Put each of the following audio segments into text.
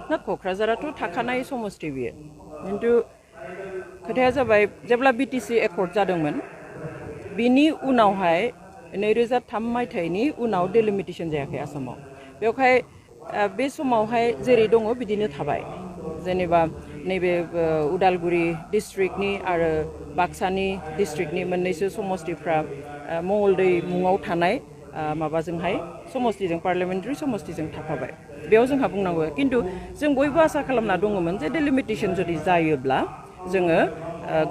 ना क'क्राझाराथ' थाखानाय समस्ति बियो खिन्थु खोथाया जाबाय जेब्ला बिटिसि एकर्ड जादोंमोन बिनि उनावहाय 2003 मायथाइनि उनाव डेलिमिटेशन जायाखै आसामाव बेवहाय बे समावहाय जेरै दङ बिदिनो थाबाय जेनेबा नैबे उदालगुरि डिस्ट्रिक्टनि आरो बाक्सानि डिस्ट्रिक्टनि मोननैसो समस्तिफ्रा मंगलदै मुङाव थानाय माबाजोंहाय समस्तिजों पार्लियामेन्टारि समस्तिजों थाफाबाय बेयाव जोंहा बुंनांगौ खिन्थु जों बयबो आसा खालामना दङमोन जे डेलिमिटेशन जुदि जायोब्ला जोङो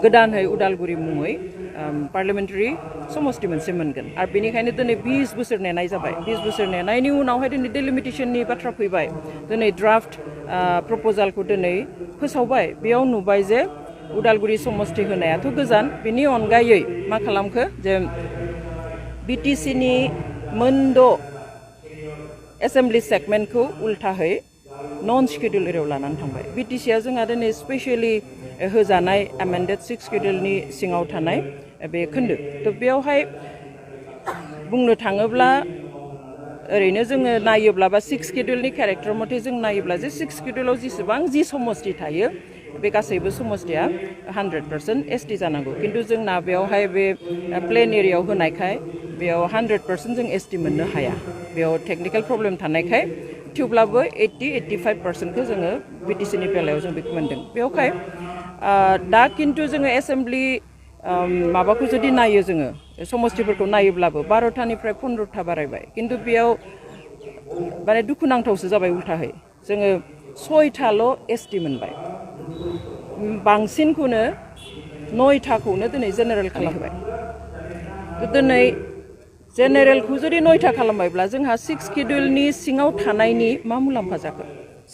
गोदानहै उदालगुरि मुङै पार्लियामेन्टारि समस्ति मोनसे मोनगोन आरो बेनिखायनो दिनै 20 बोसोर नेनाय जाबाय 20 बोसोर नेनायनि उनावहाय दिनै डेलिमिटेशननि बाथ्रा फैबाय दिनै ड्राफ्ट प्रप'जालखौ दिनै फोसावबाय बेयाव नुबाय जे उदालगुरि समस्ति होनायाथ' गोजान बेनि अनगायै मा खालामखो जे बिटिसिनि मोनद' एसेम्बलि सेगमेन्टखौ उल्थाहै नन स्केड्युल एरियायाव लानानै थांबाय बिटिसिया जोंहा दिनै स्पेसियेलि होजानाय एमेन्डेड 6 स्केड्युलनि सिङाव थानाय बे खोन्दो थ' बेयावहाय बुंनो थाङोब्ला ओरैनो जोङो नायोब्ला बा 6 स्केड्युलनि केरेक्टार मथे जों नायोब्ला जे 6 स्केड्युलाव जेसेबां जि समस्ति थायो बे गासैबो समस्तिया 100% एसटि जानांगौ किन्तु जोंना बेयावहाय बे प्लेन एरियायाव होनायखाय बेयाव 100% जों एसटि मोननो हाया बेयाव टेक्निकेल प्रब्लेम थानायखाय थेवब्लाबो 80-85%खौ जोङो बिटिसिनि बेलायाव जों बेखौ मोनदों बेयावहाय दा किन्तु जोङो एसेम्बलि माबाखौ जुदि नायो जोङो समस्तिफोरखौ नायोब्लाबो 12थानिफ्राय 15था बारायबाय किन्तु बेयाव माने दुखुनांथावसो जाबाय उल्थाहै जोङो 6थाल' एसटि मोनबाय बांसिनखौनो 9थाखौनो दिनै जेनेरेल खालामबाय दिनै जेनेरेलखौ जुदि 9था खालामबायब्ला जोंहा 6 स्केड्युलनि सिङाव थानायनि मा मुलाम्फा जाखो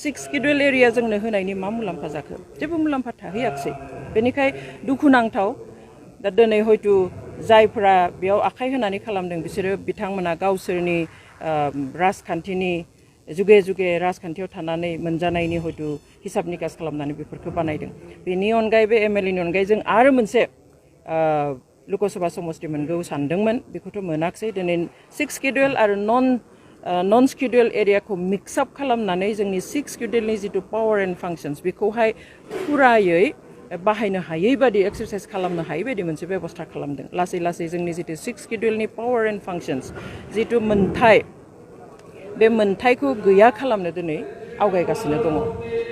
6 स्केड्युल एरिया जोंनो होनायनि मा मुलाम्फा जाखो जेबो मुलाम्फा थाहैयाखसै बेनिखाय दुखुनांथाव दा दिनै हयतो जायफोरा बेयाव आखाइ होनानै खालामदों बिसोरो बिथांमोना गावसोरनि राजखान्थिनि जुगे जुगे राजखान्थियाव थानानै मोनजानायनि हयतो हिसाब निकास खालामनानै बेफोरखौ बानायदों बेनि अनगायै बे एमएलएनि अनगायै जों आरो मोनसे लोकसभा समस्ति मोनगौ सानदोंमोन बेखौथ' मोनाखसै दिनै 6 स्केड्युल आरो नन स्केड्युल एरियाखौ मिक्सआप खालामनानै जोंनि 6 स्केड्युलनि जितु पावार एन्ड फांसन्स बेखौहाय फुरायै बाहायनो हायै बायदि एक्सारसाइज खालामनो हायै बायदि मोनसे बेबस्था खालामदों लासै लासै जोंनि जितु 6 स्केड्युलनि पावार एन्ड फांसन्स जितु मोनथाय बे मोनथायखौ गैया खालामनो दिनै आवगायगासिनो दङ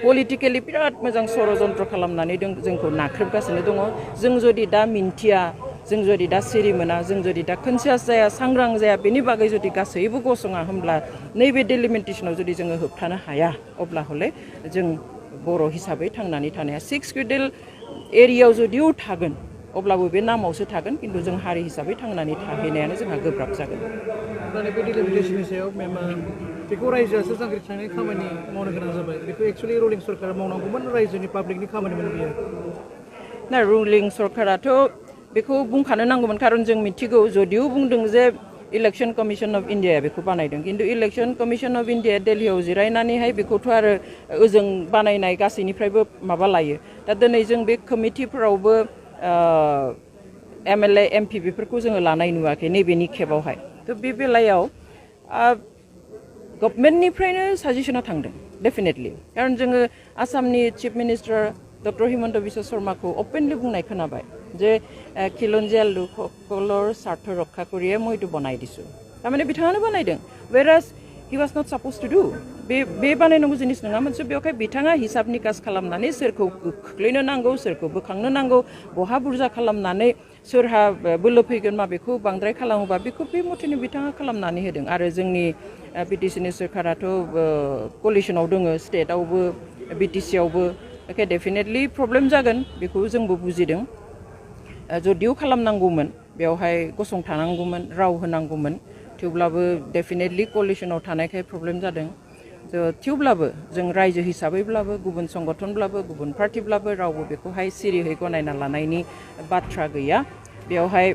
पलिटिकेलि बिराद मोजां षड़यन्त्र खालामनानै जोंखौ नाख्रेबगासिनो दङ जों जुदि दा मिन्थिया जों जुदि दा सिरि मोना जों जुदि दा कनसियास जाया सांग्रां जाया बेनि बागै जुदि गासैबो गसङा होमब्ला नैबे डेलिमिटेशनाव जुदि जोङो होबथानो हाया अब्ला हले जों बर' हिसाबै थांनानै थानाया 6 स्केड्युल एरियायाव जुदिও थागोन अब्लाबो बे नामावसो थागोन किन्तु जों हारि हिसाबै थांनानै थाहैनायानो जोंहा गोब्राब जागोन माने बे डेलिमिटेशननि सायाव मेमा बेखौ रायजोआसो जांख्रिखांनाय खामानि मावनो गोनां जाबाय बेखौ एक्चुअलि रुलिं सरकारा मावनांगौमोन रायजोनि पाब्लिकनि खामानिमोन बियो ना रुलिं सरकाराथ' बेखौ बुंखानो नांगौमोन खारन जों मिथिगौ जदिও बुंदों जे इलेक्शन कमिशन अफ इन्डिया बेखौ बानायदों किन्तु इलेक्शन कमिशन अफ इन्डिया दिल्लीयाव जिरायनानैहाय बेखौथ' आरो ओजों बानायनाय गासैनिफ्रायबो माबा लायो दा दिनै जों बे कमिटिफोरावबो एमएलए एमपि बेफोरखौ जोङो लानाय नुवाखै नैबेनि खेबावहाय थ' बे बेलायाव गभर्नमेन्टनिफ्रायनो साजेसना थांदों डेफिनेटलि खारन जोङो आसामनि chief minister doctor Himanta Biswa शर्माखौ अपेनलि बुंनाय खोनाबाय जे খিলঞ্জীয়া লোকসকলৰ স্বাৰ্থ ৰক্ষা কৰিয়ে মই এইটো বনাই দিছোঁ তাৰমানে বিথাङানো বানাইदों whereas he was not supposed to do बे बानायनांगौ जिनिस नङा मोनसे बेवहाय बिथाङा हिसाब निकास खालामनानै सोरखौ खोख्लैनो नांगौ सोरखौ बोखांनो नांगौ बहा बुरजा खालामनानै सोरहा बोलो फैगोन माबेखौ बांद्राय खालामोबा बेखौ बे मथेनो बिथाङा खालामनानै होदों आरो जोंनि बिटिसिनि सरकाराथ' कलिशनाव दङ स्टेटआवबो बिटिसियावबो ओके डेफिनेटलि प्रब्लेम जागोन बेखौ जोंबो बुजिदों जदिও खालामनांगौमोन बेवहाय गसंथानांगौमोन राव होनांगौमोन थेवब्लाबो डेफिनेटलि कलिशनाव थानायखाय प्रब्लेम जादों थेवब्लाबो जों रायजो हिसाबैब्लाबो गुबुन संगठनब्लाबो गुबुन पार्टिब्लाबो रावबो बेखौहाय सिरियै गनायना लानायनि बाथ्रा गैया बेवहाय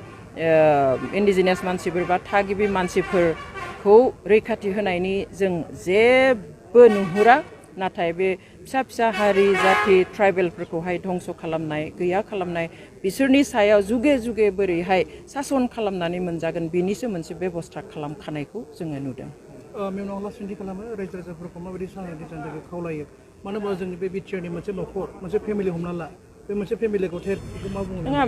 इन्डिजिनियास मानसिफोर बा थागिबि मानसिफोरखौ रैखाथि होनायनि जों जेबो नुहुरा नाथाय बे फिसा फिसा हारि जाति ट्राइबेलफोरखौहाय धंस खालामनाय गैया खालामनाय बिसोरनि सायाव जुगे जुगे बोरैहाय सासन खालामनानै मोनजागोन बेनिसो मोनसे बेबस्था खालामखानायखौ जोङो नुदों मेमनाव लासैन्थि खालामो रायजो राजाफोरखौ माबायदि सांग्रांथि जानो थाखाय खावलायो मानो होनबा जोंनि बे बिटिआरनि मोनसे न'खर मोनसे फेमिलि हमना ला बे मोनसे फेमिलिखौ बेखौ मा बुङो? नङा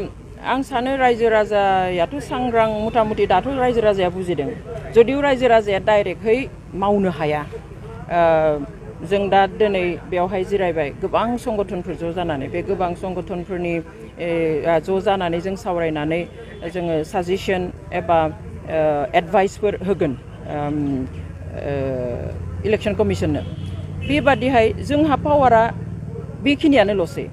आं सानो रायजो राजायाथ' सांग्रां मथा मथि दाथ' रायजो राजाया बुजिदों जुदिव रायजो राजाया डाइरेक्टहै मावनो हाया जों दा दिनै बेवहाय जिरायबाय गोबां संगठनफोर ज' जानानै बे गोबां संगठनफोरनि ज' जानानै जों सावरायनानै जोङो साजेसन एबा एडभाइसफोर होगोन इलेक्सन कमिसननो बेबादिहाय जोंहा पावारा बेखिनियानोल'सै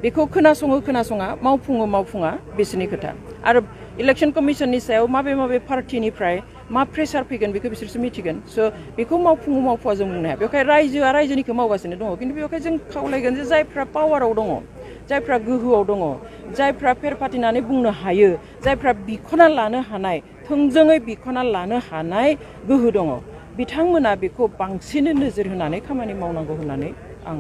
बेखौ खोनासङा मावफुङा बिसोरनि खोथा आरो इलेक्सन कमिसननि सायाव माबे पार्टिनिफ्राय मा प्रेसार फैगोन बेखौ बिसोरसो मिथिगोन स' बेखौ मावफुङा जों बुंनो हाया बेवहाय रायजोआ रायजोनिखौ मावगासिनो दङ खिन्थु बेवहाय जों खावलायगोन जे जायफ्रा पावाराव दङ जायफ्रा गोहोआव दङ जायफ्रा फेर फाथिनानै बुंनो हायो जायफ्रा बिख'ना लानो हानाय थोंजोङै बिख'ना लानो हानाय गोहो दङ बिथांमोना बेखौ बांसिन नोजोर होनानै खामानि मावनांगौ होननानै आं